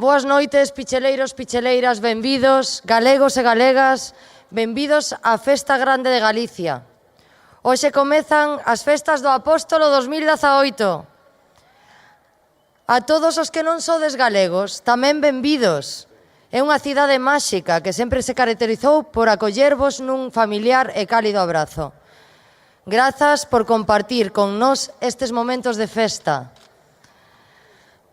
Boas noites, picheleiros, picheleiras, benvidos, galegos e galegas, benvidos á Festa Grande de Galicia. Hoxe comezan as festas do Apóstolo 2018. A todos os que non sodes galegos, tamén benvidos. É unha cidade máxica que sempre se caracterizou por acollervos nun familiar e cálido abrazo. Grazas por compartir con nós estes momentos de festa.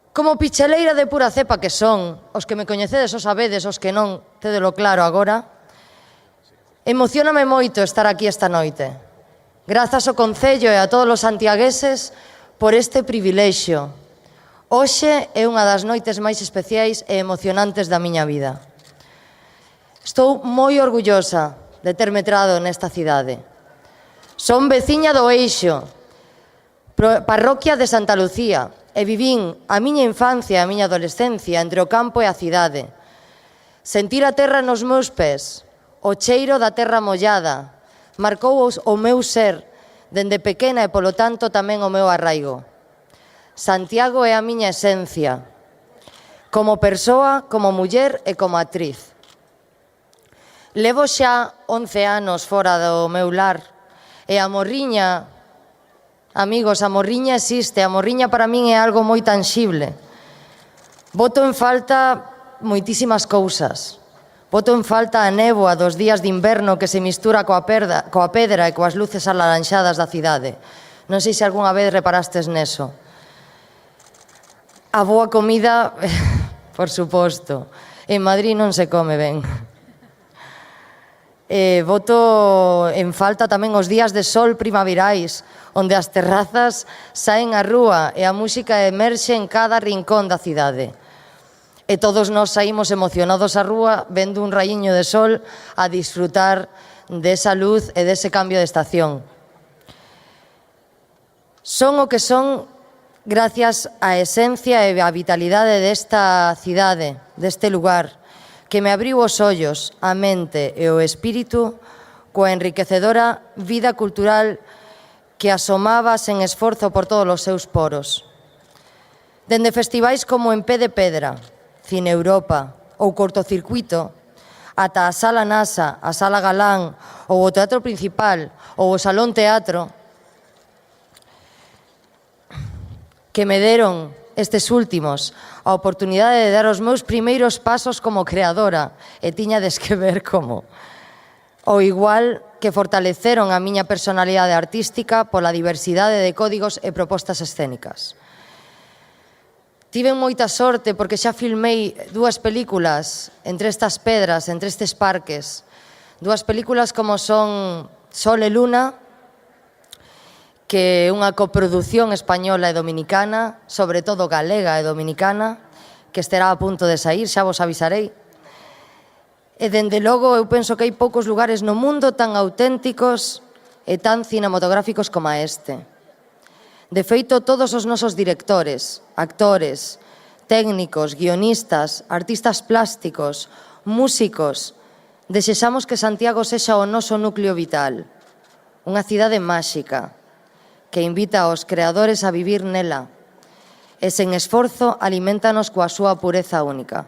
Como picheleira de pura cepa que son, os que me coñecedes o sabedes, os que non, tédelo claro agora, emocióname moito estar aquí esta noite. Grazas ao Concello e a todos os santiagueses por este privilexio. Hoxe é unha das noites máis especiais e emocionantes da miña vida. Estou moi orgullosa de terme trado nesta cidade. Son veciña do Eixo, parroquia de Santa Lucía, e vivín a miña infancia e a miña adolescencia entre o campo e a cidade. Sentir a terra nos meus pés, o cheiro da terra mollada, marcou o meu ser dende pequena e polo tanto tamén o meu arraigo. Santiago é a miña esencia, como persoa, como muller e como actriz. Levo xa 11 anos fora do meu lar e a morriña, amigos, a morriña existe, a morriña para min é algo moi tanxible. Boto en falta moitísimas cousas. Boto en falta a néboa dos días de inverno que se mistura coa pedra e coas luces alaranxadas da cidade. Non sei se algunha vez reparastes neso. A boa comida, por suposto. En Madrid non se come ben. Boto en falta tamén os días de sol primaverais, onde as terrazas saen á rúa e a música emerxe en cada rincón da cidade. E todos nós saímos emocionados á rúa vendo un raíño de sol a disfrutar desa luz e dese cambio de estación. Son o que son gracias á esencia e á vitalidade desta cidade, deste lugar, que me abriu os ollos, a mente e o espírito coa enriquecedora vida cultural que asomaba sen esforzo por todos os seus poros. Dende festivais como En Pé de Pedra, Cine Europa ou Cortocircuito, ata a Sala NASA, a Sala Galán ou o Teatro Principal ou o Salón Teatro, que me deron estes últimos a oportunidade de dar os meus primeiros pasos como creadora, e tiñades que ver como. Ou igual que fortaleceron a miña personalidade artística pola diversidade de códigos e propostas escénicas. Tiven moita sorte porque xa filmei 2 películas entre estas pedras, entre estes parques. 2 películas como son Sol e Luna, que é unha coproducción española e dominicana, sobre todo galega e dominicana, que estará a punto de saír, xa vos avisarei. E dende logo eu penso que hai poucos lugares no mundo tan auténticos e tan cinematográficos como este. De feito, todos os nosos directores, actores, técnicos, guionistas, artistas plásticos, músicos, desexamos que Santiago sexa o noso núcleo vital, unha cidade máxica, que invita aos creadores a vivir nela e sen esforzo aliméntanos coa súa pureza única.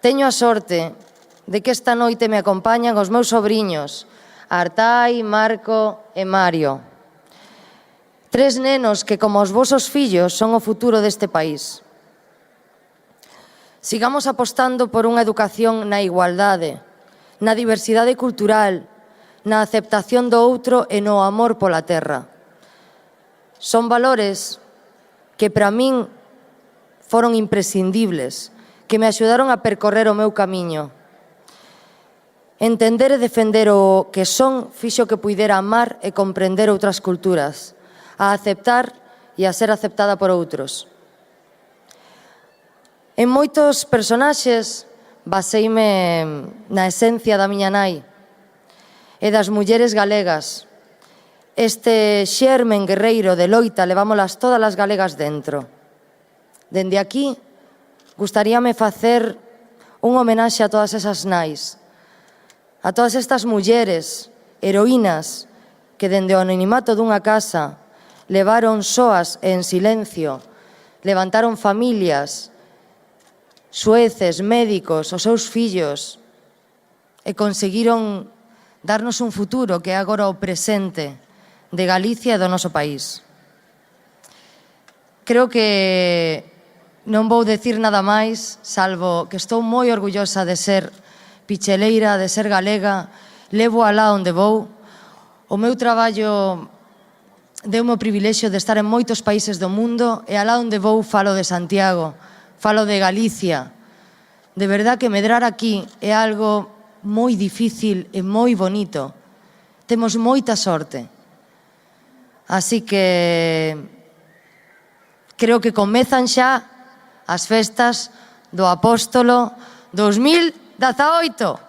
Teño a sorte de que esta noite me acompañan os meus sobriños, Artai, Marco e Mario. 3 nenos que, como os vosos fillos, son o futuro deste país. Sigamos apostando por unha educación na igualdade, na diversidade cultural, na aceptación do outro e no amor pola terra. Son valores que para min foron imprescindibles, que me axudaron a percorrer o meu camiño. Entender e defender o que son fixo que puidera amar e comprender outras culturas, a aceptar e a ser aceptada por outros. En moitos personaxes baseime na esencia da miña nai e das mulleres galegas. Este xermen guerreiro de loita levámolas todas as galegas dentro. Dende aquí, gustaríame facer un homenaxe a todas esas nais, a todas estas mulleres, heroínas, que dende o anonimato dunha casa levaron soas e en silencio, levantaron familias xueces, médicos, os seus fillos, e conseguiron darnos un futuro que é agora o presente de Galicia e do noso país. Creo que non vou decir nada máis, salvo que estou moi orgullosa de ser picheleira, de ser galega, levo alá onde vou. O meu traballo deu-me o privilexio de estar en moitos países do mundo e alá onde vou falo de Santiago, falo de Galicia. De verdad que medrar aquí é algo moi difícil e moi bonito. Temos moita sorte. Así que creo que comezan xa as festas do Apóstolo 2018.